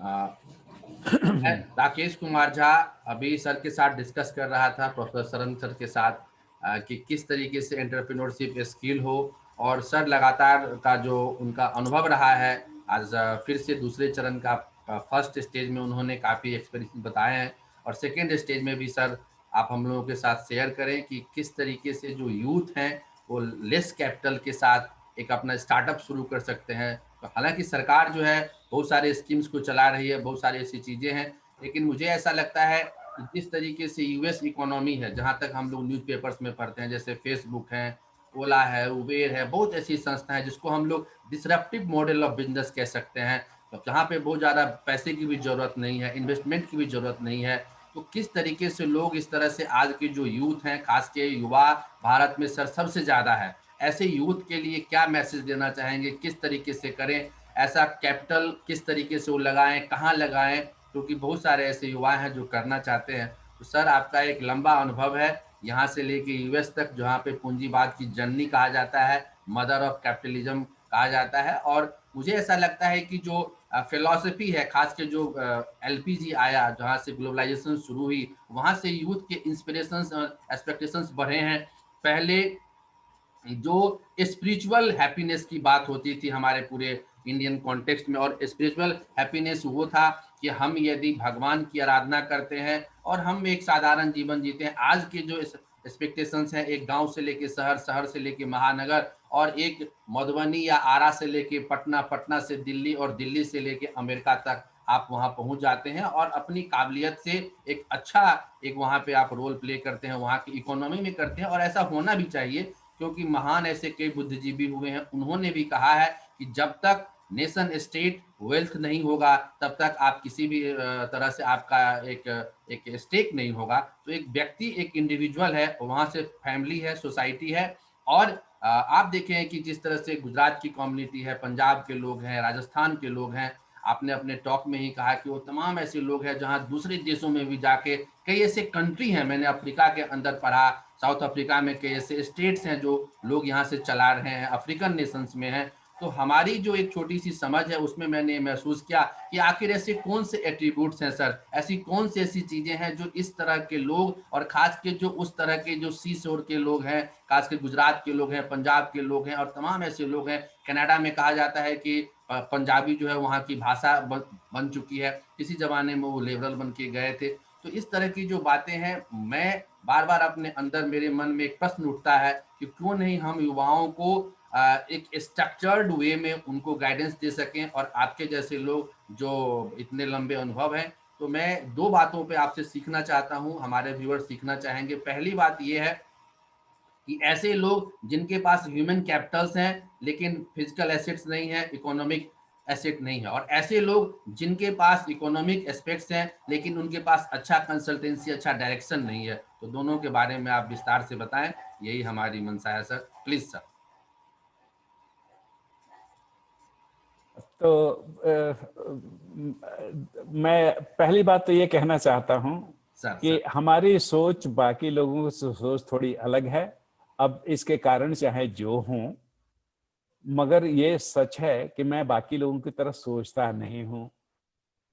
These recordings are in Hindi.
मैं राकेश कुमार झा अभी सर के साथ डिस्कस कर रहा था, प्रोफेसर सरन सर के साथ, कि किस तरीके से एंटरप्रेन्योरशिप स्किल हो। और सर लगातार का जो उनका अनुभव रहा है, आज फिर से दूसरे चरण का फर्स्ट स्टेज में उन्होंने काफ़ी एक्सपीरियंस बताए हैं, और सेकेंड स्टेज में भी सर आप हम लोगों के साथ शेयर करें कि किस तरीके से जो यूथ हैं वो लेस कैपिटल के साथ एक अपना स्टार्टअप शुरू कर सकते हैं। तो हालांकि सरकार जो है बहुत सारे स्कीम्स को चला रही है, बहुत सारी ऐसी चीज़ें हैं, लेकिन मुझे ऐसा लगता है कि जिस तरीके से यूएस इकोनॉमी है, जहाँ तक हम लोग न्यूज़पेपर्स में पढ़ते हैं, जैसे फेसबुक है, ओला है, उबेर है, बहुत ऐसी संस्था है जिसको हम लोग डिसरप्टिव मॉडल ऑफ बिजनेस कह सकते हैं। तो जहाँ पे बहुत ज़्यादा पैसे की भी ज़रूरत नहीं है, इन्वेस्टमेंट की भी ज़रूरत नहीं है। तो किस तरीके से लोग इस तरह से आज के जो यूथ हैं, खास के युवा भारत में सर सबसे ज़्यादा है, ऐसे यूथ के लिए क्या मैसेज देना चाहेंगे, किस तरीके से करें, ऐसा कैपिटल किस तरीके से वो लगाएं, कहाँ लगाएं, क्योंकि बहुत सारे ऐसे युवा हैं जो करना चाहते हैं। तो सर आपका एक लंबा अनुभव है यहाँ से लेके यूएस तक, जहाँ पे पूंजीवाद की जननी कहा जाता है, मदर ऑफ कैपिटलिज्म कहा जाता है। और मुझे ऐसा लगता है कि जो फिलॉसफी है, खास के जो एलपीजी आया, जहाँ से ग्लोबलाइजेशन शुरू हुई, वहाँ से यूथ के इंस्पिरेशंस एक्सपेक्टेशंस बढ़े हैं। पहले जो स्पिरिचुअल हैप्पीनेस की बात होती थी हमारे पूरे इंडियन कॉन्टेक्स्ट में, और स्पिरिचुअल हैप्पीनेस वो था कि हम यदि भगवान की आराधना करते हैं और हम एक साधारण जीवन जीते हैं। आज के जो एक्सपेक्टेशंस हैं, एक गांव से लेके शहर, शहर से लेके महानगर, और एक मधुबनी या आरा से लेके पटना, पटना से दिल्ली, और दिल्ली से लेके अमेरिका तक आप वहां पहुंच जाते हैं, और अपनी काबिलियत से एक अच्छा एक वहां पे आप रोल प्ले करते हैं, वहां की इकोनॉमी में करते हैं। और ऐसा होना भी चाहिए, क्योंकि महान ऐसे कई बुद्धिजीवी हुए हैं, उन्होंने भी कहा है कि जब तक नेशन स्टेट वेल्थ नहीं होगा, तब तक आप किसी भी तरह से आपका एक एक स्टेक नहीं होगा। तो एक व्यक्ति, एक इंडिविजुअल है, वहां से फैमिली है, सोसाइटी है। और आप देखें कि जिस तरह से गुजरात की कम्युनिटी है, पंजाब के लोग हैं, राजस्थान के लोग हैं, आपने अपने टॉक में ही कहा कि वो तमाम ऐसे लोग हैं जहां दूसरे देशों में भी जाके, कई ऐसे कंट्री हैं, मैंने अफ्रीका के अंदर पढ़ा, साउथ अफ्रीका में कई ऐसे स्टेट्स हैं जो लोग यहाँ से चला रहे हैं, अफ्रीकन नेशंस में हैं। तो हमारी जो एक छोटी सी समझ है उसमें मैंने महसूस किया कि आखिर ऐसे कौन से एट्रीब्यूट्स हैं सर, ऐसी कौन सी ऐसी चीजें हैं जो इस तरह के लोग, और खास के जो उस तरह के जो सी शोर के लोग हैं, खास के गुजरात के लोग हैं, पंजाब के लोग हैं, और तमाम ऐसे लोग हैं। कनाडा में कहा जाता है कि पंजाबी जो है वहाँ की भाषा बन चुकी है, किसी जमाने में वो लिबरल बन के गए थे। तो इस तरह की जो बातें हैं, मैं बार बार अपने अंदर, मेरे मन में एक प्रश्न उठता है कि क्यों नहीं हम युवाओं को एक स्ट्रक्चर्ड वे में उनको गाइडेंस दे सकें। और आपके जैसे लोग जो इतने लंबे अनुभव हैं, तो मैं दो बातों पे आपसे सीखना चाहता हूं, हमारे व्यूअर्स सीखना चाहेंगे। पहली बात यह है कि ऐसे लोग जिनके पास ह्यूमन कैपिटल्स हैं लेकिन फिजिकल एसेट्स नहीं है, इकोनॉमिक एसेट नहीं है, और ऐसे लोग जिनके पास इकोनॉमिक एस्पेक्ट्स हैं लेकिन उनके पास अच्छा कंसल्टेंसी, अच्छा डायरेक्शन नहीं है। तो दोनों के बारे में आप विस्तार से बताएं, यही हमारी मंशा है सर, प्लीज सर। तो मैं पहली बात तो ये कहना चाहता हूं सर कि सर हमारी सोच बाकी लोगों से सोच थोड़ी अलग है। अब इसके कारण चाहे जो हों, मगर ये सच है कि मैं बाकी लोगों की तरह सोचता नहीं हूं।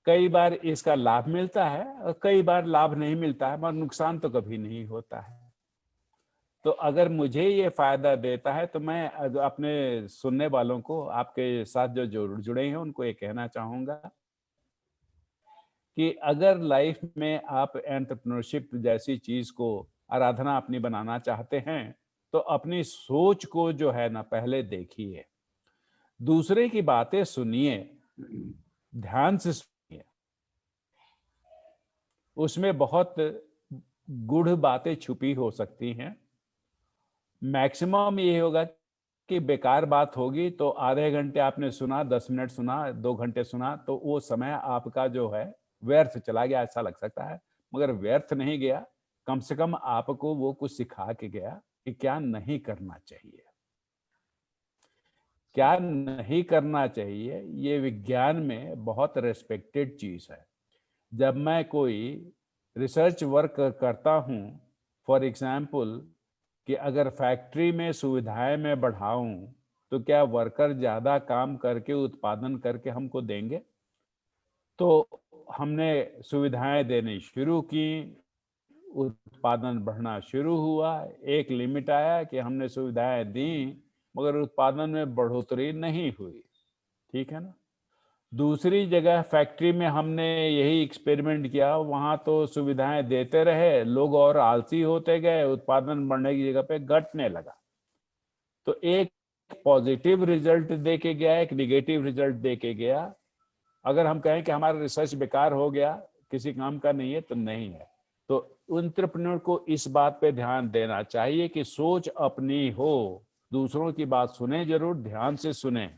कई बार इसका लाभ मिलता है और कई बार लाभ नहीं मिलता है, मगर नुकसान तो कभी नहीं होता है। तो अगर मुझे ये फायदा देता है तो मैं अपने सुनने वालों को, आपके साथ जो जुड़े हैं, उनको ये कहना चाहूंगा कि अगर लाइफ में आप एंटरप्रेन्योरशिप जैसी चीज को आराधना अपनी बनाना चाहते हैं, तो अपनी सोच को जो है ना पहले देखिए, दूसरे की बातें सुनिए, ध्यान से सुनिए। उसमें बहुत गूढ़ बातें छुपी हो सकती हैं। मैक्सिमम ये होगा कि बेकार बात होगी तो आधे घंटे आपने सुना, 10 मिनट सुना, 2 घंटे सुना, तो वो समय आपका जो है व्यर्थ चला गया, ऐसा लग सकता है। मगर व्यर्थ नहीं गया, कम से कम आपको वो कुछ सिखा के गया कि क्या नहीं करना चाहिए, क्या नहीं करना चाहिए। ये विज्ञान में बहुत रेस्पेक्टेड चीज है। जब मैं कोई रिसर्च वर्क करता हूँ, फॉर एग्जाम्पल कि अगर फैक्ट्री में सुविधाएं मैं बढ़ाऊं, तो क्या वर्कर ज्यादा काम करके उत्पादन करके हमको देंगे? तो हमने सुविधाएं देनी शुरू की, उत्पादन बढ़ना शुरू हुआ। एक लिमिट आया कि हमने सुविधाएं दी, मगर उत्पादन में बढ़ोतरी नहीं हुई। ठीक है ना। दूसरी जगह फैक्ट्री में हमने यही एक्सपेरिमेंट किया, वहां तो सुविधाएं देते रहे, लोग और आलसी होते गए, उत्पादन बढ़ने की जगह पे घटने लगा। तो एक पॉजिटिव रिजल्ट दे के गया, एक निगेटिव रिजल्ट दे के गया। अगर हम कहें कि हमारा रिसर्च बेकार हो गया, किसी काम का नहीं है, तो नहीं है। तो एंटरप्रेन्योर को इस बात पे ध्यान देना चाहिए कि सोच अपनी हो, दूसरों की बात सुने, जरूर ध्यान से सुने,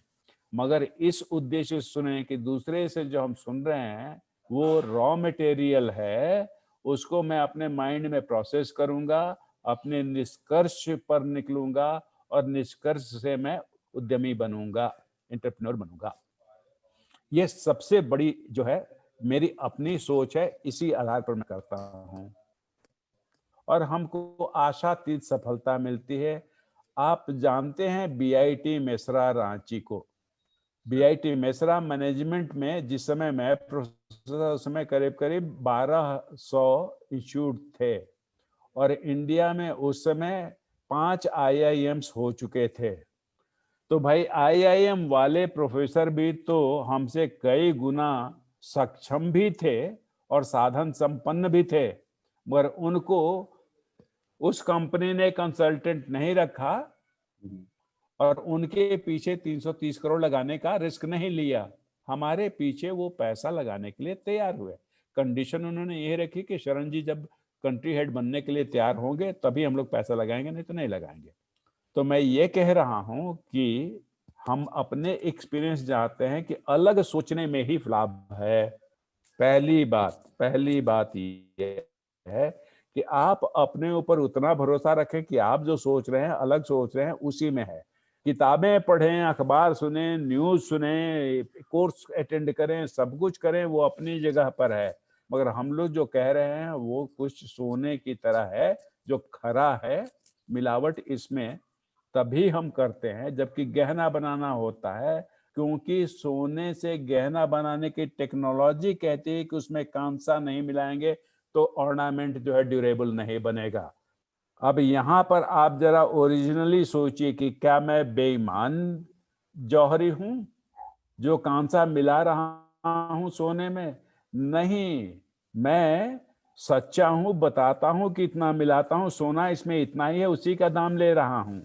मगर इस उद्देश्य से सुने कि दूसरे से जो हम सुन रहे हैं वो रॉ मटेरियल है, उसको मैं अपने माइंड में प्रोसेस करूंगा, अपने निष्कर्ष पर निकलूंगा, और निष्कर्ष से मैं उद्यमी बनूंगा, एंटरप्रेन्योर बनूंगा। ये सबसे बड़ी जो है मेरी अपनी सोच है, इसी आधार पर मैं करता हूं, और हमको आशातीत सफलता मिलती है। आप जानते हैं बीआईटी मेसरा रांची को। बीआईटी मेसरा मैनेजमेंट में जिस समय मैं प्रोफेसर, उस समय करीब करीब 1200 इंस्टीट्यूट थे, और इंडिया में उस समय 5 आईआईएम्स हो चुके थे। तो भाई आईआईएम वाले प्रोफेसर भी तो हमसे कई गुना सक्षम भी थे और साधन संपन्न भी थे, मगर उनको उस कंपनी ने कंसल्टेंट नहीं रखा, और उनके पीछे 330 करोड़ लगाने का रिस्क नहीं लिया। हमारे पीछे वो पैसा लगाने के लिए तैयार हुए। कंडीशन उन्होंने ये रखी कि शरण जी जब कंट्री हेड बनने के लिए तैयार होंगे तभी हम लोग पैसा लगाएंगे, नहीं तो नहीं लगाएंगे। तो मैं ये कह रहा हूं कि हम अपने एक्सपीरियंस जानते हैं कि अलग सोचने में ही लाभ है। पहली बात ये है कि आप अपने ऊपर उतना भरोसा रखें कि आप जो सोच रहे हैं, अलग सोच रहे हैं, उसी में है। किताबें पढ़ें, अखबार सुने, न्यूज सुने, कोर्स अटेंड करें, सब कुछ करें, वो अपनी जगह पर है, मगर हम लोग जो कह रहे हैं वो कुछ सोने की तरह है जो खरा है। मिलावट इसमें तभी हम करते हैं जबकि गहना बनाना होता है, क्योंकि सोने से गहना बनाने की टेक्नोलॉजी कहती है कि उसमें कांसा नहीं मिलाएंगे तो ऑर्नामेंट जो है ड्यूरेबल नहीं बनेगा। अब यहाँ पर आप जरा ओरिजिनली सोचिए कि क्या मैं बेईमान जौहरी हूं जो कांसा मिला रहा हूं सोने में? नहीं, मैं सच्चा हूं, बताता हूं कि इतना मिलाता हूं, सोना इसमें इतना ही है, उसी का दाम ले रहा हूं।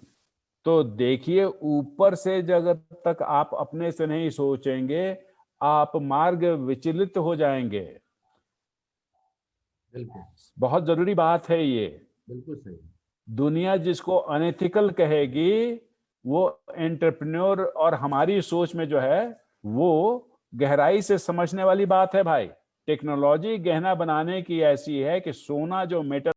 तो देखिए, ऊपर से जगत तक आप अपने से नहीं सोचेंगे, आप मार्ग विचलित हो जाएंगे। बिल्कुल। बहुत जरूरी बात है ये। बिल्कुल सही। दुनिया जिसको अनएथिकल कहेगी, वो एंटरप्रेन्योर और हमारी सोच में जो है वो गहराई से समझने वाली बात है भाई। टेक्नोलॉजी गहना बनाने की ऐसी है कि सोना जो मेटल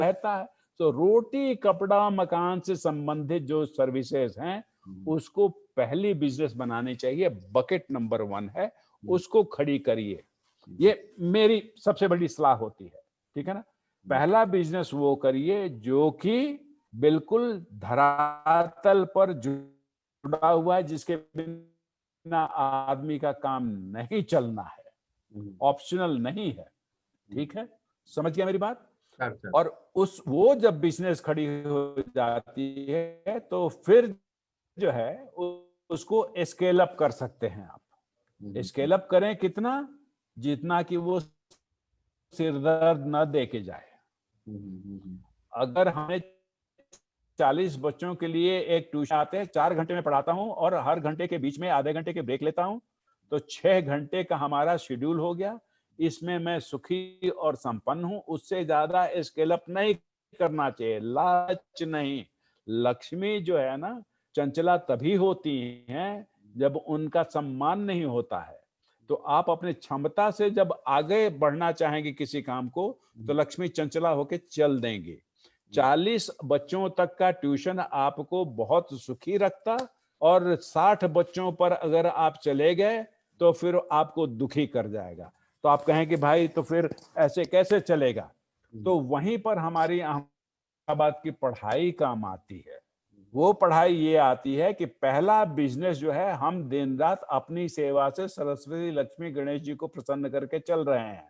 रहता है। तो रोटी कपड़ा मकान से संबंधित जो सर्विसेज हैं उसको पहली बिजनेस बनानी चाहिए, बकेट नंबर 1 है, उसको खड़ी करिए। ये मेरी सबसे बड़ी सलाह होती है, ठीक है ना। पहला बिजनेस वो करिए जो कि बिल्कुल धरातल पर जुड़ा हुआ है, जिसके बिना आदमी का काम नहीं चलना है, ऑप्शनल नहीं है, ठीक है, समझ गया मेरी बात। सर और वो जब बिजनेस खड़ी हो जाती है तो फिर जो है उसको स्केल अप कर सकते हैं आप। स्केल अप करें कितना, जितना कि वो सिरदर्द न दे के जाए। अगर हमें 40 बच्चों के लिए एक ट्यूशन आते हैं, 4 घंटे में पढ़ाता हूं और हर घंटे के बीच में आधे घंटे के ब्रेक लेता हूं, तो 6 घंटे का हमारा शेड्यूल हो गया। इसमें मैं सुखी और संपन्न हूं। उससे ज्यादा स्केल अप नहीं करना चाहिए, लालच नहीं। लक्ष्मी जो है ना, चंचला तभी होती हैं जब उनका सम्मान नहीं होता है। तो आप अपने क्षमता से जब आगे बढ़ना चाहेंगे किसी काम को, तो लक्ष्मी चंचला होके चल देंगे। 40 बच्चों तक का ट्यूशन आपको बहुत सुखी रखता, और 60 बच्चों पर अगर आप चले गए तो फिर आपको दुखी कर जाएगा। तो आप कहें कि भाई तो फिर ऐसे कैसे चलेगा, तो वहीं पर हमारी अहमदाबाद की पढ़ाई काम आती है। वो पढ़ाई ये आती है कि पहला बिजनेस जो है, हम दिन रात अपनी सेवा से सरस्वती लक्ष्मी गणेश जी को प्रसन्न करके चल रहे हैं।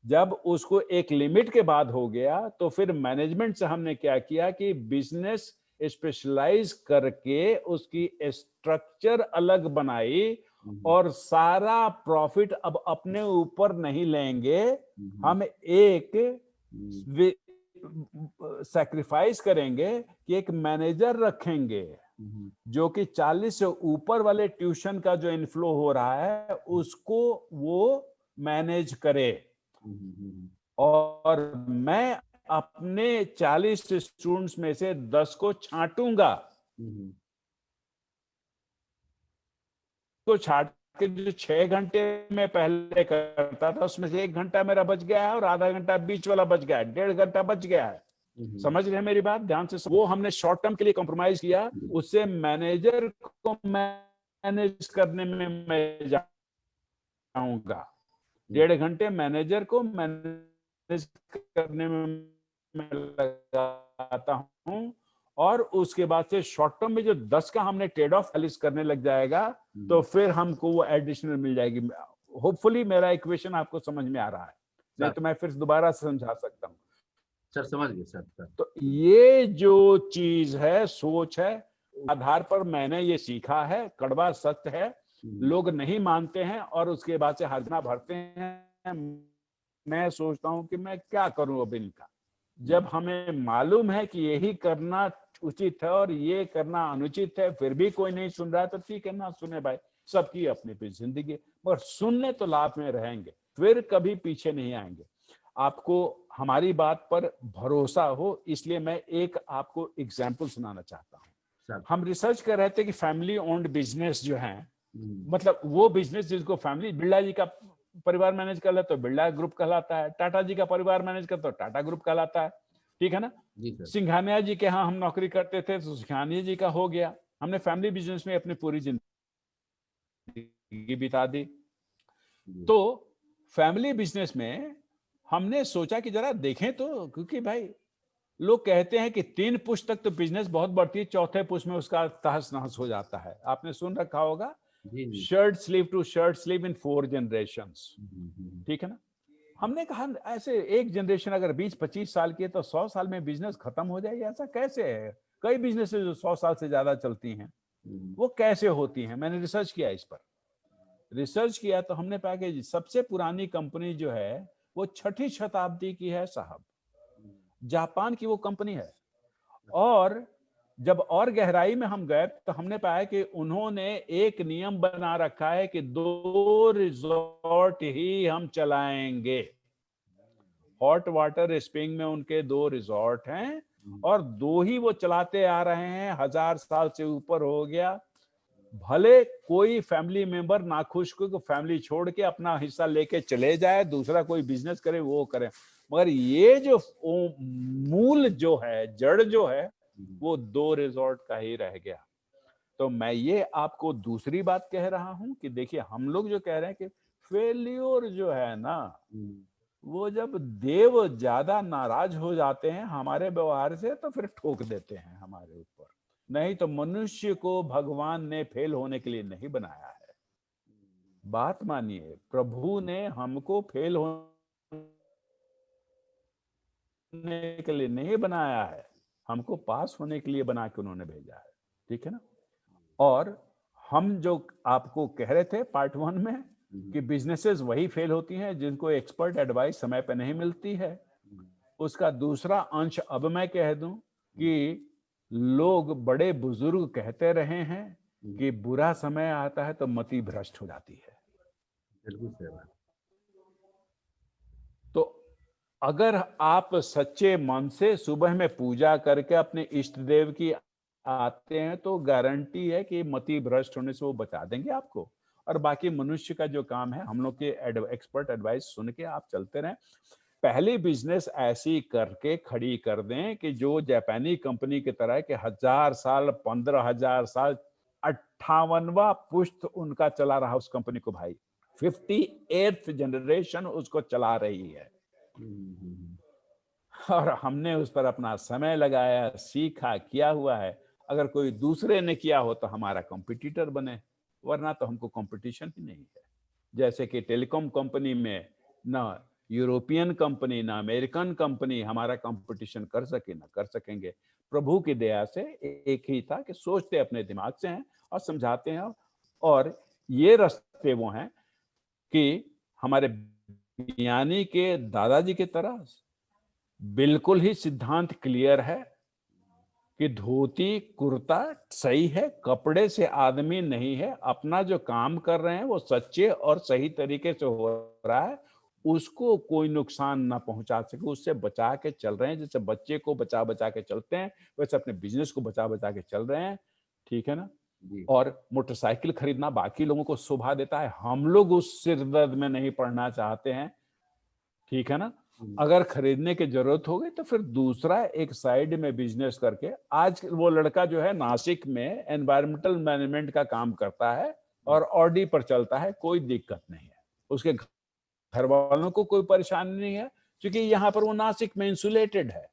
जब उसको एक लिमिट के बाद हो गया, तो फिर मैनेजमेंट से हमने क्या किया कि बिजनेस स्पेशलाइज करके उसकी स्ट्रक्चर अलग बनाई, और सारा प्रॉफिट अब अपने ऊपर नहीं लेंगे। हम एक सैक्रिफाइस करेंगे कि एक मैनेजर रखेंगे जो कि 40 से ऊपर वाले ट्यूशन का जो इनफ्लो हो रहा है उसको वो मैनेज करे। और मैं अपने 40 स्टूडेंट्स में से 10 को छांटूंगा। तो छाट के जो 6 घंटे में पहले करता था, उसमें से 1 घंटा मेरा बच गया है और आधा घंटा बीच वाला बच गया है, 1.5 घंटा बच गया है। समझ रहे हैं मेरी बात ध्यान से। वो हमने शॉर्ट टर्म के लिए कॉम्प्रोमाइज किया, उससे मैनेजर को मैनेज करने में मैं जाऊंगा, 1.5 घंटे मैनेजर को मैनेज करने में मैं लगाता हूं, और उसके बाद से शॉर्ट टर्म में जो 10 का हमने ट्रेड ऑफ एलिस करने लग जाएगा, तो फिर हमको वो एडिशनल मिल जाएगी। होपफुली मेरा इक्वेशन आपको समझ में आ रहा है, नहीं तो मैं फिर दोबारा समझा सकता हूँ। सर समझ गए सर। तो ये जो चीज है, सोच है, आधार पर मैंने ये सीखा है, कड़वा सत्य है, लोग नहीं मानते हैं और उसके बाद से हर्जना भरते हैं। मैं सोचता हूं कि मैं क्या करूं अब इनका। जब हमें मालूम है कि यही करना उचित है और ये करना अनुचित है, फिर भी कोई नहीं सुन रहा है, तो ठीक है ना सुने भाई, सबकी अपनी अपनी जिंदगी, मगर सुनने तो लाभ में रहेंगे, फिर कभी पीछे नहीं आएंगे। आपको हमारी बात पर भरोसा हो, इसलिए मैं एक आपको एग्जाम्पल सुनाना चाहता हूँ। हम रिसर्च कर रहे थे कि फैमिली ओन्ड बिजनेस जो है, मतलब वो बिजनेस जिसको फैमिली, बिरला जी का परिवार मैनेज कर ले तो बिरला ग्रुप कहलाता है, टाटा जी का परिवार मैनेज कर तो टाटा ग्रुप कहलाता है, ठीक है ना। सिंघानिया जी के यहाँ हम नौकरी करते थे तो सिंघानिया जी का हो गया। हमने फैमिली बिजनेस में अपनी पूरी जिंदगी बिता दी। तो फैमिली बिजनेस में हमने सोचा कि जरा देखें तो, क्योंकि भाई लोग कहते हैं कि 3 पुश तक तो बिजनेस बहुत बढ़ती है, चौथे पुश में उसका तहस नहस हो जाता है। आपने सुन रखा होगा, shirt sleeve to shirt sleeve in 4 generations, ठीक है ना। हमने कहा ऐसे एक जनरेशन अगर 20-25 साल की है तो 100 साल में बिजनेस खत्म हो जाएगी, ऐसा कैसे है। कई बिजनेस जो 100 साल से ज्यादा चलती हैं, वो कैसे होती हैं। मैंने रिसर्च किया इस पर, रिसर्च किया तो हमने पाया कि सबसे पुरानी कंपनी जो है वो 6ठी शताब्दी की है साहब, जापान की वो कंपनी है। और जब और गहराई में हम गए तो हमने पाया कि उन्होंने एक नियम बना रखा है कि 2 रिजॉर्ट ही हम चलाएंगे। हॉट वाटर स्प्रिंग में उनके 2 रिजॉर्ट हैं और 2 ही वो चलाते आ रहे हैं, 1000 साल से ऊपर हो गया। भले कोई फैमिली मेंबर नाखुश को फैमिली छोड़ के अपना हिस्सा लेके चले जाए, दूसरा कोई बिजनेस करे वो करे, मगर ये जो मूल जो है, जड़ जो है, वो 2 रिजॉर्ट का ही रह गया। तो मैं ये आपको दूसरी बात कह रहा हूं कि देखिए, हम लोग जो कह रहे हैं कि फेल्योर जो है ना, वो जब देव ज्यादा नाराज हो जाते हैं हमारे व्यवहार से तो फिर ठोक देते हैं हमारे ऊपर। नहीं तो मनुष्य को भगवान ने फेल होने के लिए नहीं बनाया है। बात मानिए, प्रभु ने हमको फेल होने के लिए नहीं बनाया है, हमको पास होने के लिए बना के उन्होंने भेजा है। ठीक है ना? और हम जो आपको कह रहे थे पार्ट 1 में कि बिजनेसेस वही फेल होती हैं जिनको एक्सपर्ट एडवाइस समय पे नहीं मिलती है, उसका दूसरा अंश अब मैं कह दूं कि लोग बड़े बुजुर्ग कहते रहे हैं कि बुरा समय आता है तो मति भ्रष्ट हो जाती है। बिल्कुल सही बात। तो अगर आप सच्चे मन से सुबह में पूजा करके अपने इष्ट देव की आते हैं तो गारंटी है कि मति भ्रष्ट होने से वो बचा देंगे आपको। और बाकी मनुष्य का जो काम है, हम लोग के एक्सपर्ट एडवाइस सुन के आप चलते रहें। पहली बिजनेस ऐसी करके खड़ी कर दें कि जो जापानी कंपनी की तरह के 1000 साल, 15,000 साल, 58वां पुश्त उनका चला रहा उस कंपनी को भाई, 58th जनरेशन उसको चला रही है। और हमने उस पर अपना समय लगाया, सीखा, किया हुआ है। अगर कोई दूसरे ने किया हो तो हमारा कॉम्पिटिटर बने, वरना तो हमको कंपटीशन ही नहीं है। जैसे कि टेलीकॉम कंपनी में ना यूरोपियन कंपनी ना अमेरिकन कंपनी हमारा कंपटीशन कर सके ना कर सकेंगे। प्रभु की दया से एक ही था कि सोचते अपने दिमाग से हैं और समझाते हैं। और ये रास्ते वो हैं कि हमारे ज्ञानी के दादाजी की तरह बिल्कुल ही सिद्धांत क्लियर है कि धोती कुर्ता सही है, कपड़े से आदमी नहीं है। अपना जो काम कर रहे हैं वो सच्चे और सही तरीके से हो रहा है, उसको कोई नुकसान ना पहुंचा सके, उससे बचा के चल रहे हैं। जैसे बच्चे को बचा बचा के चलते हैं, वैसे अपने बिजनेस को बचा बचा के चल रहे हैं। ठीक है ना? और मोटरसाइकिल खरीदना बाकी लोगों को शोभा देता है, हम लोग उस सिरदर्द में नहीं पड़ना चाहते हैं। ठीक है ना? अगर खरीदने की जरूरत होगी तो फिर दूसरा एक साइड में बिजनेस करके, आज वो लड़का जो है नासिक में एनवायरमेंटल मैनेजमेंट का काम करता है और ऑडी पर चलता है, कोई दिक्कत नहीं है, उसके घर वालों को कोई परेशानी नहीं है, क्योंकि यहाँ पर वो नासिक में इंसुलेटेड है।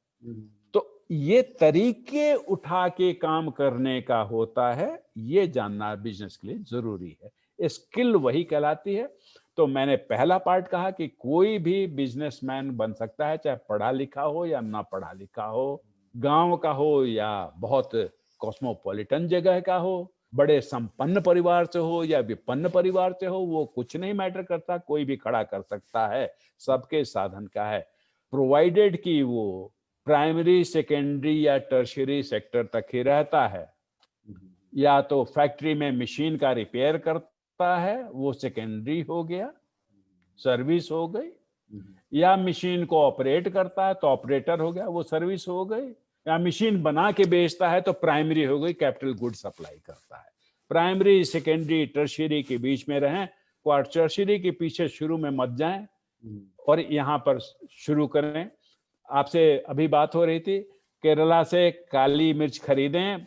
तो ये तरीके उठा के काम करने का होता है, ये जानना बिजनेस के लिए जरूरी है। स्किल वही कहलाती है। तो मैंने पहला पार्ट कहा कि कोई भी बिजनेसमैन बन सकता है, चाहे पढ़ा लिखा हो या ना पढ़ा लिखा हो, गांव का हो या बहुत कॉस्मोपॉलिटन जगह का हो, बड़े संपन्न परिवार से हो या विपन्न परिवार से हो, वो कुछ नहीं मैटर करता, कोई भी खड़ा कर सकता है, सबके साधन का है, प्रोवाइडेड कि वो प्राइमरी, सेकेंडरी या टर्शियरी सेक्टर तक ही रहता है। या तो फैक्ट्री में मशीन का रिपेयर करता है, वो सेकेंडरी हो गया, सर्विस हो गई। या मशीन को ऑपरेट करता है तो ऑपरेटर हो गया, वो सर्विस हो गई। या मशीन बना के बेचता है तो प्राइमरी हो गई, कैपिटल गुड सप्लाई करता है। प्राइमरी, सेकेंडरी, टर्शियरी के बीच में रहें, टर्शियरी के पीछे शुरू में मत जाएं और यहाँ पर शुरू करें। आपसे अभी बात हो रही थी, केरला से काली मिर्च खरीदें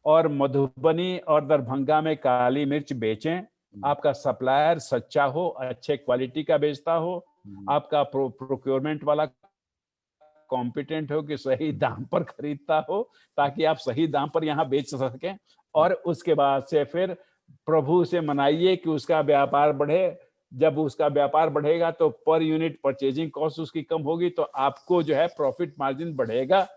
और मधुबनी और दरभंगा में काली मिर्च बेचें। आपका सप्लायर सच्चा हो, अच्छे क्वालिटी का बेचता हो, आपका प्रोक्योरमेंट वाला कॉम्पिटेंट हो कि सही दाम पर खरीदता हो, ताकि आप सही दाम पर यहाँ बेच सकें। और उसके बाद से फिर प्रभु से मनाइए कि उसका व्यापार बढ़े। जब उसका व्यापार बढ़ेगा तो पर यूनिट परचेजिंग कॉस्ट उसकी कम होगी, तो आपको जो है प्रॉफिट मार्जिन बढ़ेगा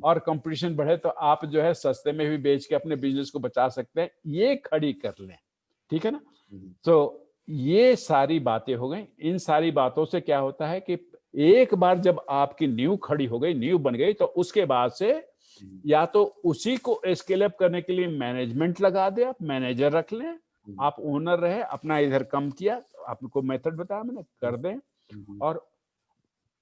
और कंपटीशन बढ़े तो आप जो है सस्ते में भी बेच के अपने बिजनेस को बचा सकते हैं। ये खड़ी कर लें, ठीक है ना? तो ये सारी बातें हो गई। इन सारी बातों से क्या होता है कि एक बार जब आपकी नींव खड़ी हो गई, नींव बन गई, तो उसके बाद से या तो उसी को स्केल अप करने के लिए मैनेजमेंट लगा दे, आप मैनेजर रख लें, आप ओनर रहे, अपना इधर कम किया, आपको मेथड बताया मैंने, कर दें। और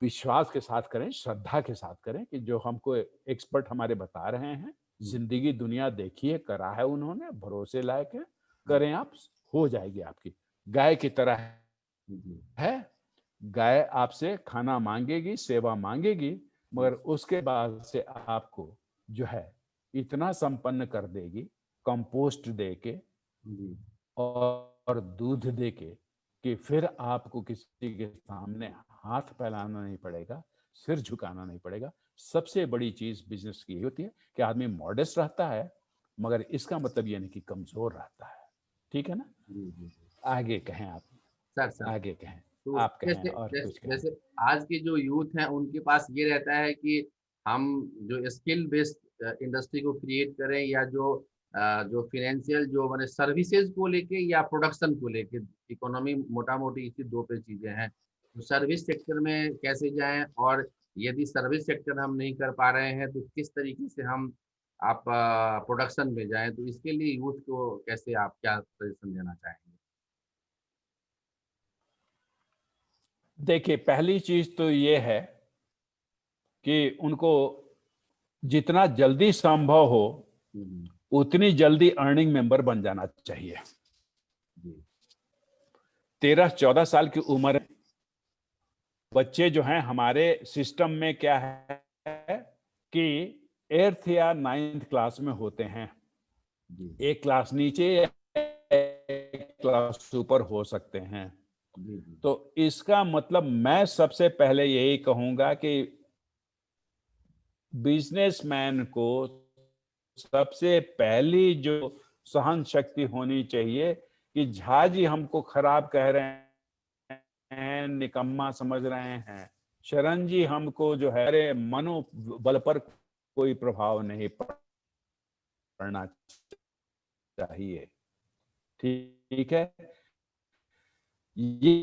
विश्वास के साथ करें, श्रद्धा के साथ करें कि जो हमको एक्सपर्ट हमारे बता रहे हैं जिंदगी दुनिया देखिए, करा है उन्होंने, भरोसे लायक है, करें आप, हो जाएगी आपकी। गाय की तरह है, गाय आपसे खाना मांगेगी, सेवा मांगेगी, मगर उसके बाद से आपको जो है इतना संपन्न कर देगी, कंपोस्ट दे के और दूध दे के, कि फिर आपको किसी के सामने हाथ फैलाना नहीं पड़ेगा, सिर झुकाना नहीं पड़ेगा। सबसे बड़ी चीज बिजनेस की यही होती है कि आदमी मॉडेस्ट रहता है, मगर इसका मतलब ये नहीं कि कमजोर रहता है। ठीक है ना? आगे कहें आप, सर सर आगे कहें, तो आप कहें जैसे और जैसे कुछ कहें। जैसे आज के जो यूथ हैं उनके पास ये रहता है कि हम जो स्किल बेस्ड इंडस्ट्री को क्रिएट करें, या जो फाइनेंशियल जो मैंने सर्विसेज को लेके या प्रोडक्शन को लेके, इकोनॉमी मोटा मोटी इसी दो पे चीजें हैं। तो सर्विस सेक्टर में कैसे जाएं, और यदि सर्विस सेक्टर हम नहीं कर पा रहे हैं तो किस तरीके से हम आप प्रोडक्शन में जाएं, तो इसके लिए यूथ को कैसे आप क्या सजेशन देना चाहेंगे? देखिए, पहली चीज तो ये है कि उनको जितना जल्दी संभव हो हम्म, उतनी जल्दी अर्निंग मेंबर बन जाना चाहिए। जी 13-14 साल की उम्र में बच्चे जो हैं हमारे सिस्टम में क्या है कि 8th या 9th क्लास में होते हैं। जी एक क्लास नीचे या एक क्लास ऊपर हो सकते हैं। जी जी तो इसका मतलब मैं सबसे पहले यही कहूंगा कि बिजनेसमैन को सबसे पहली जो सहन शक्ति होनी चाहिए कि झा जी हमको खराब कह रहे हैं, निकम्मा समझ रहे हैं, शरण जी हमको जो है अरे मनोबल पर कोई प्रभाव नहीं पड़ना चाहिए। ठीक है, ये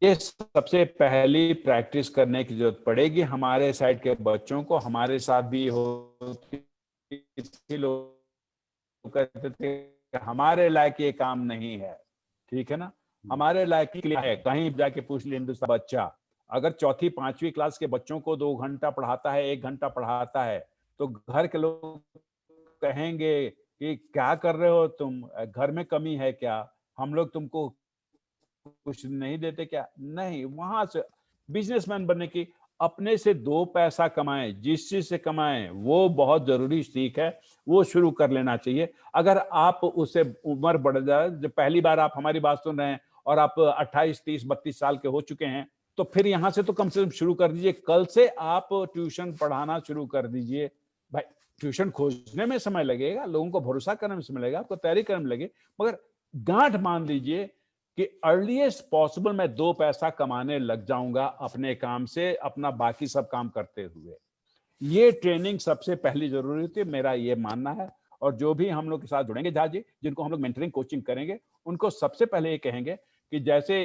ये सबसे पहली प्रैक्टिस करने की जरूरत पड़ेगी। हमारे साइड के बच्चों को, हमारे साथ भी होती थी, लोग कहते थे हमारे लायक ये काम नहीं है। ठीक है ना? हमारे लायक के लिए है, कहीं जाके पूछ लिए हिंदुस्तान बच्चा अगर चौथी 5वीं क्लास के बच्चों को 2 घंटा पढ़ाता है, 1 घंटा पढ़ाता है, तो घर के लोग कहेंगे कि क्या कर रहे हो तुम, घर में कमी है क्या, हम लोग तुमको कुछ नहीं देते क्या? नहीं, वहां से बिजनेसमैन बनने की अपने से 2 पैसा कमाएं, जिस चीज से कमाएं वो बहुत जरूरी सीख है, वो शुरू कर लेना चाहिए। अगर आप उससे उम्र बढ़ जाए, जब पहली बार आप हमारी बात सुन रहे हैं और आप 28, 30, 32 साल के हो चुके हैं, तो फिर यहां से तो कम से कम शुरू कर दीजिए। कल से आप ट्यूशन पढ़ाना शुरू कर दीजिए। भाई, ट्यूशन खोजने में समय लगेगा, लोगों को भरोसा करने में समय लगेगा, आपको तैयारी करने में लगे, मगर गांठ मान लीजिए कि अर्लीस्ट पॉसिबल मैं 2 पैसा कमाने लग जाऊंगा अपने काम से, अपना बाकी सब काम करते हुए। ये ट्रेनिंग सबसे पहली जरूरी होती है, मेरा ये मानना है। और जो भी हम लोग के साथ जुड़ेंगे जहां जी, जिनको हम लोग मेंटरिंग कोचिंग करेंगे, उनको सबसे पहले ये कहेंगे कि जैसे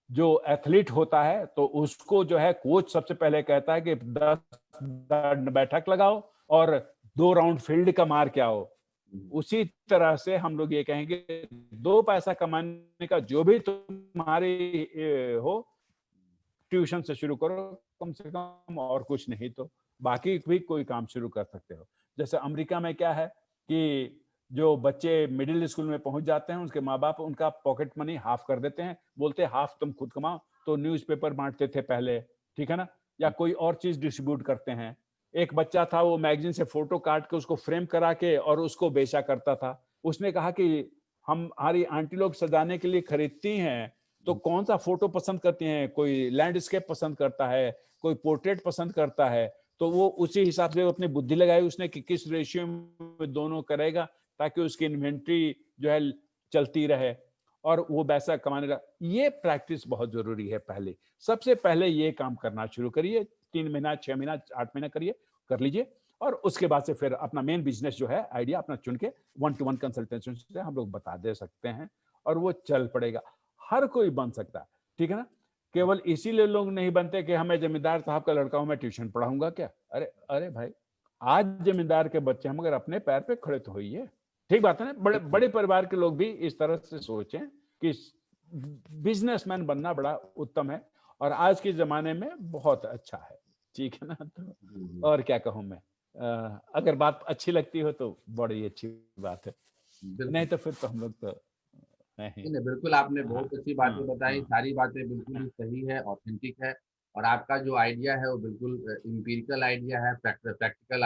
जो एथलीट होता है तो उसको जो है कोच सबसे पहले कहता है कि 10 बैठक लगाओ और 2 राउंड फील्ड का मार के आओ। उसी तरह से हम लोग ये कहेंगे 2 पैसा कमाने का जो भी तुम्हारी हो, ट्यूशन से शुरू करो कम से कम, और कुछ नहीं तो बाकी भी कोई काम शुरू कर सकते हो। जैसे अमेरिका में क्या है कि जो बच्चे मिडिल स्कूल में पहुंच जाते हैं, उसके माँ बाप उनका पॉकेट मनी हाफ कर देते हैं, बोलते हैं हाफ तुम खुद कमाओ। तो न्यूज़पेपर बांटते थे पहले, ठीक है ना, या कोई और चीज डिस्ट्रीब्यूट करते हैं। एक बच्चा था, वो मैगजीन से फोटो काट के उसको फ्रेम करा के और उसको बेचा करता था। उसने कहा कि हम हमारी आंटी लोग सजाने के लिए खरीदती हैं, तो कौन सा फोटो पसंद करती हैं, कोई लैंडस्केप पसंद करता है, कोई पोर्ट्रेट पसंद करता है, तो वो उसी हिसाब से अपनी बुद्धि लगाई उसने कि किस रेशियो में दोनों करेगा ताकि उसकी इन्वेंट्री जो है चलती रहे और वो वैसा कमाने का। ये प्रैक्टिस बहुत जरूरी है। पहले सबसे पहले ये काम करना शुरू करिए, 3 महीना 6 महीना 8 महीना करिए, कर लीजिए, और उसके बाद से फिर अपना मेन बिजनेस जो है आइडिया अपना चुन के 1-to-1 कंसल्टेशन से हम लोग बता दे सकते हैं और वो चल पड़ेगा। हर कोई बन सकता है, ठीक है ना? केवल इसीलिए लोग नहीं बनते कि हमें जमींदार साहब का लड़का हूं, मैं ट्यूशन पढ़ाऊंगा क्या? अरे अरे भाई, आज जमींदार के बच्चे हम, मगर अपने पैर पे खड़े तो होइए। ठीक बात है ना? बड़े बड़े परिवार के लोग भी इस तरह से सोचें कि बिजनेसमैन बनना बड़ा उत्तम है और आज के जमाने में बहुत अच्छा है। ठीक है ना? तो और क्या कहूं मैं, अगर बात अच्छी लगती हो तो बड़ी अच्छी बात है, नहीं बिल्कुल। तो फिर तो हम लोग तो नहीं। नहीं, नहीं, बिल्कुल आपने हाँ, बहुत अच्छी हाँ, बातें बताई, हाँ, सारी बातें बिल्कुल ही सही है, ऑथेंटिक है और आपका जो आइडिया है वो बिल्कुल एम्पिरिकल आइडिया है, प्रैक्टिकल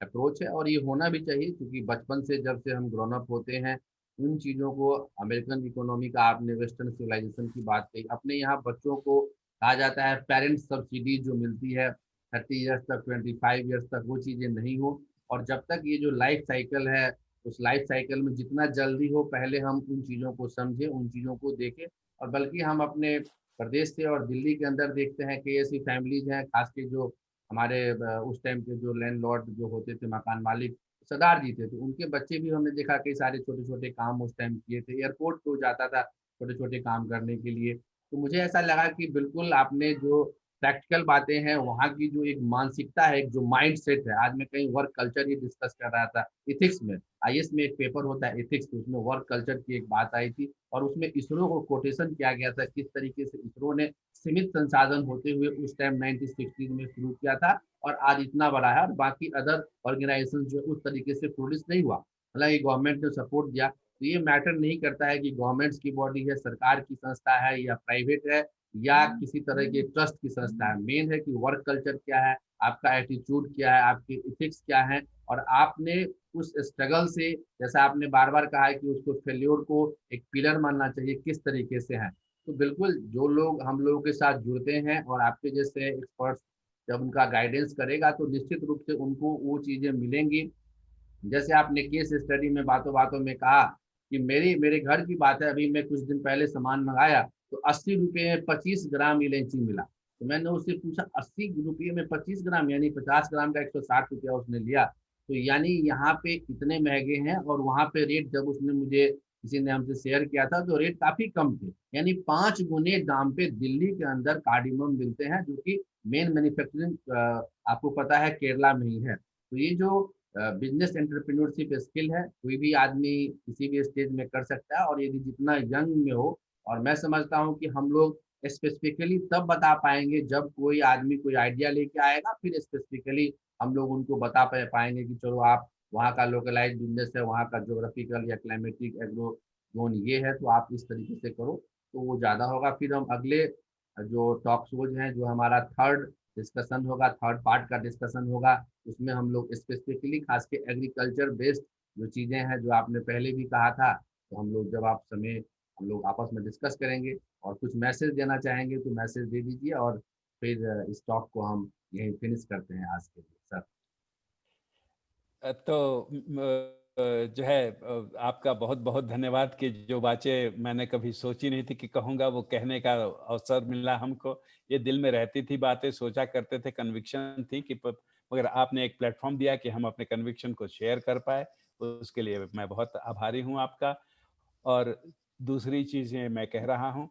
अप्रोच है और ये होना भी चाहिए क्योंकि बचपन से जब से हम ग्रोन अप होते हैं, उन चीज़ों को अमेरिकन इकोनॉमी का आपने वेस्टर्न सिविलाइजेशन की बात कही, अपने यहाँ बच्चों को कहा जाता है पेरेंट्स सब्सिडी जो मिलती है 30 ईयर्स तक, 25 ईयर्स तक वो चीज़ें नहीं हो और जब तक ये जो लाइफ साइकिल है उस लाइफ साइकिल में जितना जल्दी हो पहले हम उन चीज़ों को समझें, उन चीज़ों को देखें और बल्कि हम अपने प्रदेश से और दिल्ली के अंदर देखते हैं कि ऐसी फैमिलीज हैं, खास के जो हमारे उस टाइम के जो लैंडलॉर्ड जो होते थे, मकान मालिक, सरदार जी थे, तो उनके बच्चे भी हमने देखा कई सारे छोटे-छोटे काम उस टाइम किए थे। एयरपोर्ट पे वो जाता था छोटे-छोटे काम करने के लिए। तो मुझे ऐसा लगा कि बिल्कुल आपने जो प्रैक्टिकल बातें हैं, वहाँ की जो एक मानसिकता है, एक जो माइंडसेट है, आज मैं कहीं वर्क कल्चर ही डिस्कस कर रहा था एथिक्स में। आईएएस में एक पेपर होता है एथिक्स, तो उसमें वर्क कल्चर की एक बात आई थी और उसमें इसरो को कोटेशन किया गया था, किस तरीके से इसरो ने सीमित संसाधन होते हुए उस टाइम 1960 में शुरू किया था और आज इतना बड़ा है और बाकी अदर ऑर्गेनाइजेशन जो उस तरीके से प्रोड्यूस नहीं हुआ। हालांकि गवर्नमेंट ने सपोर्ट दिया, तो ये मैटर नहीं करता है कि गवर्नमेंट्स की बॉडी है, सरकार की संस्था है या प्राइवेट है या किसी तरह के ट्रस्ट की संस्था है। मेन है कि वर्क कल्चर क्या है, आपका एटीट्यूड क्या है, आपके इथिक्स क्या है और आपने उस स्ट्रगल से, जैसा आपने बार बार कहा है कि उसको फेल्योर को एक पिलर मानना चाहिए, किस तरीके से है। तो बिल्कुल जो लोग हम लोगों के साथ जुड़ते हैं और आपके जैसे एक्सपर्ट्स जब उनका गाइडेंस करेगा तो निश्चित रूप से उनको वो चीज़ें मिलेंगी। जैसे आपने केस स्टडी में बातों-बातों में कहा कि मेरे घर की बात है, अभी मैं कुछ दिन पहले सामान मँगाया, तो ₹80 में 25 ग्राम इलायची मिला। तो मैंने उससे पूछा ₹80 में 25 ग्राम यानी 50 ग्राम का ₹160 उसने लिया। तो यानी यहाँ पे इतने महँगे हैं और वहाँ पे रेट जब उसने मुझे किसी ने हमसे शेयर किया था तो रेट काफ़ी कम थे। यानी 5 गुने दाम पे दिल्ली के अंदर कार्डेमम मिलते हैं जो कि मेन मैन्युफैक्चरिंग आपको पता है केरला में ही है। तो ये जो बिजनेस एंटरप्रेन्योरशिप स्किल है, कोई भी आदमी किसी भी स्टेज में कर सकता है और यदि जितना यंग में हो और मैं समझता हूँ कि हम लोग स्पेसिफिकली तब बता पाएँगे जब कोई आदमी कोई आइडिया लेके आएगा, फिर स्पेसिफिकली हम लोग उनको बता पाएँगे कि चलो आप वहाँ का लोकलाइज़्ड बिज़नेस है, वहाँ का ज्योग्राफिकल या क्लाइमेटिक एग्रो ज़ोन ये है, तो आप इस तरीके से करो, तो वो ज़्यादा होगा। फिर हम अगले जो टॉक शोज़ हैं, जो हमारा थर्ड डिस्कशन होगा, थर्ड पार्ट का डिस्कशन होगा, उसमें हम लोग स्पेसिफिकली खास के एग्रीकल्चर बेस्ड जो चीज़ें हैं, जो आपने पहले भी कहा था, तो हम लोग जब आप समय हम लोग आपस में डिस्कस करेंगे और कुछ मैसेज देना चाहेंगे तो मैसेज दे दीजिए और फिर इस टॉक को हम यहीं फिनिश करते हैं आज के लिए। सर, तो जो है आपका बहुत-बहुत धन्यवाद कि जो बातें मैंने कभी सोची नहीं थी कि कहूँगा, वो कहने का अवसर मिला हमको। ये दिल में रहती थी बातें, सोचा करते थे, कन्विक्शन थी कि प मगर आपने एक प्लेटफ़ॉर्म दिया कि हम अपने कन्विक्शन को शेयर कर पाएँ, उसके लिए मैं बहुत आभारी हूँ आपका। और दूसरी चीज़ें मैं कह रहा हूँ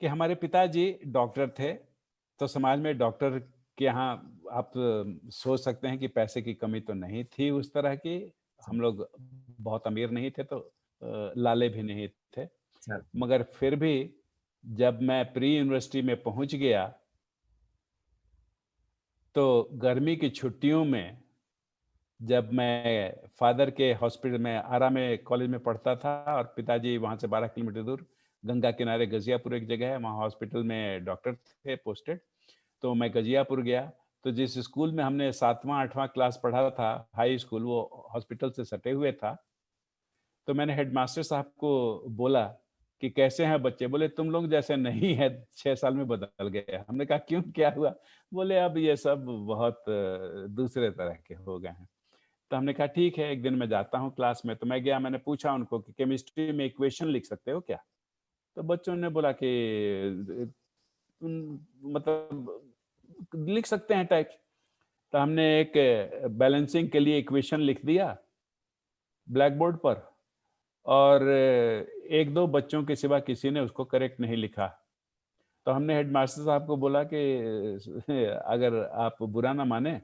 कि हमारे पिताजी डॉक्टर थे, तो समाज में डॉक्टर के यहाँ आप सोच सकते हैं कि पैसे की कमी तो नहीं थी उस तरह की। सर, हम लोग बहुत अमीर नहीं थे, तो लाले भी नहीं थे। सर, मगर फिर भी जब मैं प्री यूनिवर्सिटी में पहुँच गया, तो गर्मी की छुट्टियों में जब मैं फ़ादर के हॉस्पिटल में आरा में कॉलेज में पढ़ता था और पिताजी वहाँ से 12 किलोमीटर दूर गंगा किनारे गजियापुर एक जगह है, वहाँ हॉस्पिटल में डॉक्टर थे पोस्टेड। तो मैं गजियापुर गया, तो जिस स्कूल में हमने 7वाँ 8वाँ क्लास पढ़ा था, हाई स्कूल, वो हॉस्पिटल से सटे हुए था। तो मैंने हेडमास्टर साहब को बोला कि कैसे हैं बच्चे? बोले तुम लोग जैसे नहीं है, 6 साल में बदल गए। हमने कहा क्यों, क्या हुआ? बोले अब ये सब बहुत दूसरे तरह के हो गए हैं। तो हमने कहा ठीक है, एक दिन मैं जाता हूँ क्लास में। तो मैं गया, मैंने पूछा उनको कि केमिस्ट्री में इक्वेशन लिख सकते हो क्या? तो बच्चों ने बोला कि मतलब लिख सकते हैं टाइप। तो हमने एक बैलेंसिंग के लिए इक्वेशन लिख दिया ब्लैक बोर्ड पर और 1-2 बच्चों के सिवा किसी ने उसको करेक्ट नहीं लिखा। तो हमने हेडमास्टर साहब को बोला कि अगर आप बुरा ना माने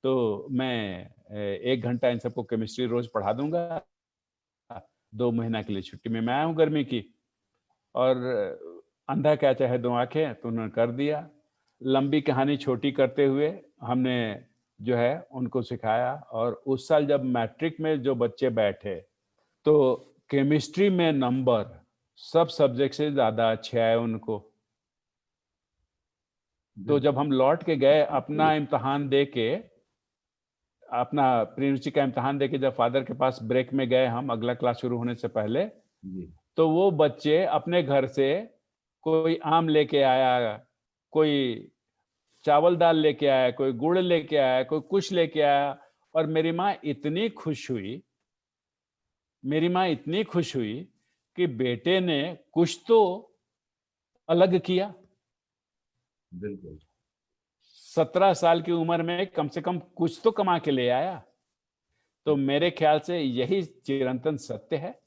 तो मैं 1 घंटा इन सबको केमिस्ट्री रोज़ पढ़ा दूँगा। 2 महीना के लिए छुट्टी में मैं आया हूँ गर्मी की और अंधा क्या चाहे 2 आँखें, तो उन्होंने कर दिया। लंबी कहानी छोटी करते हुए हमने जो है उनको सिखाया, और उस साल जब मैट्रिक में जो बच्चे बैठे, तो केमिस्ट्री में नंबर सब सब्जेक्ट से ज़्यादा अच्छे आए उनको। तो जब हम लौट के गए अपना इम्तिहान दे के, अपना प्री-यूनिवर्सिटी का इम्तिहान देके जब फादर के पास ब्रेक में गए हम, अगला क्लास शुरू होने से पहले, जी, तो वो बच्चे अपने घर से कोई आम लेके आया, कोई चावल दाल लेके आया, कोई गुड़ लेके आया, कोई कुछ लेके आया, और मेरी माँ इतनी खुश हुई, मेरी माँ इतनी खुश हुई कि बेटे ने कुछ तो अलग किया। बिल्कुल। 17 साल की उम्र में कम से कम कुछ तो कमा के ले आया। तो मेरे ख्याल से यही चिरंतन सत्य है।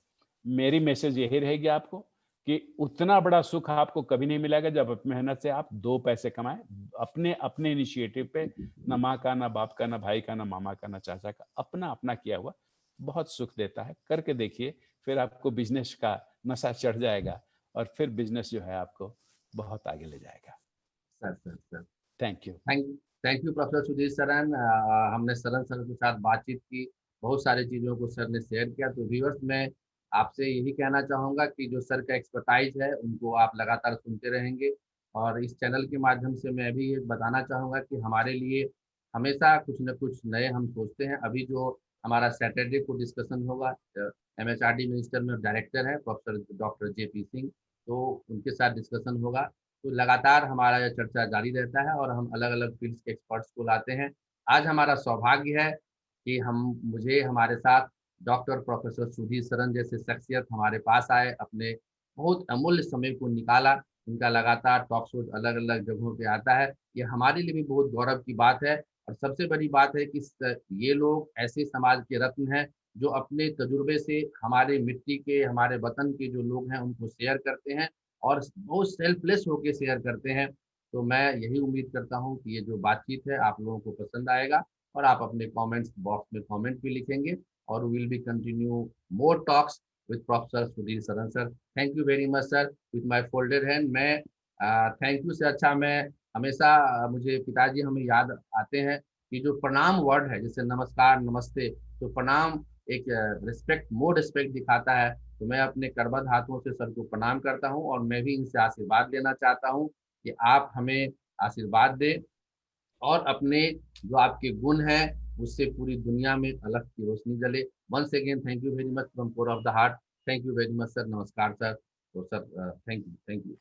मेरी मैसेज यही रहेगी आपको कि उतना बड़ा सुख आपको कभी नहीं मिलेगा जब अपनी मेहनत से आप 2 पैसे कमाएँ, अपने अपने इनिशिएटिव पे, ना माँ का, ना बाप का, ना भाई का, ना मामा का, ना चाचा का, अपना-अपना किया हुआ बहुत सुख देता है। करके देखिए, फिर आपको बिज़नेस का नशा चढ़ जाएगा, और फिर बिज़नेस जो है आपको बहुत आगे ले जाएगा। Sir. Thank you. Thank thank you professor Sudhir Saran. हमने सरन सर के साथ बातचीत की, बहुत सारी चीज़ों को सर ने शेयर किया। तो व्यूअर्स, मैं आपसे यही कहना चाहूँगा कि जो सर का एक्सपर्टाइज़ है उनको आप लगातार सुनते रहेंगे, और इस चैनल के माध्यम से मैं भी ये बताना चाहूँगा कि हमारे लिए हमेशा कुछ न कुछ नए हम सोचते हैं। अभी जो हमारा सैटरडे को डिस्कशन होगा, एमएचआरडी मिनिस्टर में डायरेक्टर हैं प्रोफेसर डॉक्टर जेपी सिंह, तो उनके साथ डिस्कशन होगा। तो लगातार हमारा यह चर्चा जारी रहता है और हम अलग-अलग फ़ील्ड्स के एक्सपर्ट्स को लाते हैं। आज हमारा सौभाग्य है कि हम मुझे हमारे साथ डॉक्टर प्रोफ़ेसर सुधीर सरन जैसे शख्सियत हमारे पास आए, अपने बहुत अमूल्य समय को निकाला। उनका लगातार टॉक शोज़ अलग-अलग जगहों पे आता है। ये हमारे लिए भी बहुत गौरव की बात है, और सबसे बड़ी बात है कि ये लोग ऐसे समाज के रत्न हैं, जो अपने तजुर्बे से हमारे मिट्टी के, हमारे वतन के जो लोग हैं, उनको शेयर करते हैं, और बहुत सेल्फलेस होके शेयर करते हैं। तो मैं यही उम्मीद करता हूँ कि ये जो बातचीत है आप लोगों को पसंद आएगा, और आप अपने कमेंट्स बॉक्स में कमेंट भी लिखेंगे, और we will be continue more talks with professor Sudhir Saran sir. Thank you very much sir. With my folded hand, मैं थैंक यू से अच्छा, मैं हमेशा मुझे पिताजी हमें याद आते हैं कि जो प्रणाम वर्ड है, जैसे नमस्कार, नमस्ते, तो प्रणाम एक रिस्पेक्ट, मोर रिस्पेक्ट दिखाता है। तो मैं अपने करबद्ध हाथों से सर को प्रणाम करता हूँ, और मैं भी इनसे आशीर्वाद लेना चाहता हूँ कि आप हमें आशीर्वाद दें, और अपने जो आपके गुण हैं उससे पूरी दुनिया में अलग की रोशनी जले। Once again thank you very much from core of the heart. Thank you very much sir. नमस्कार सर। तो sir, thank you. Thank you.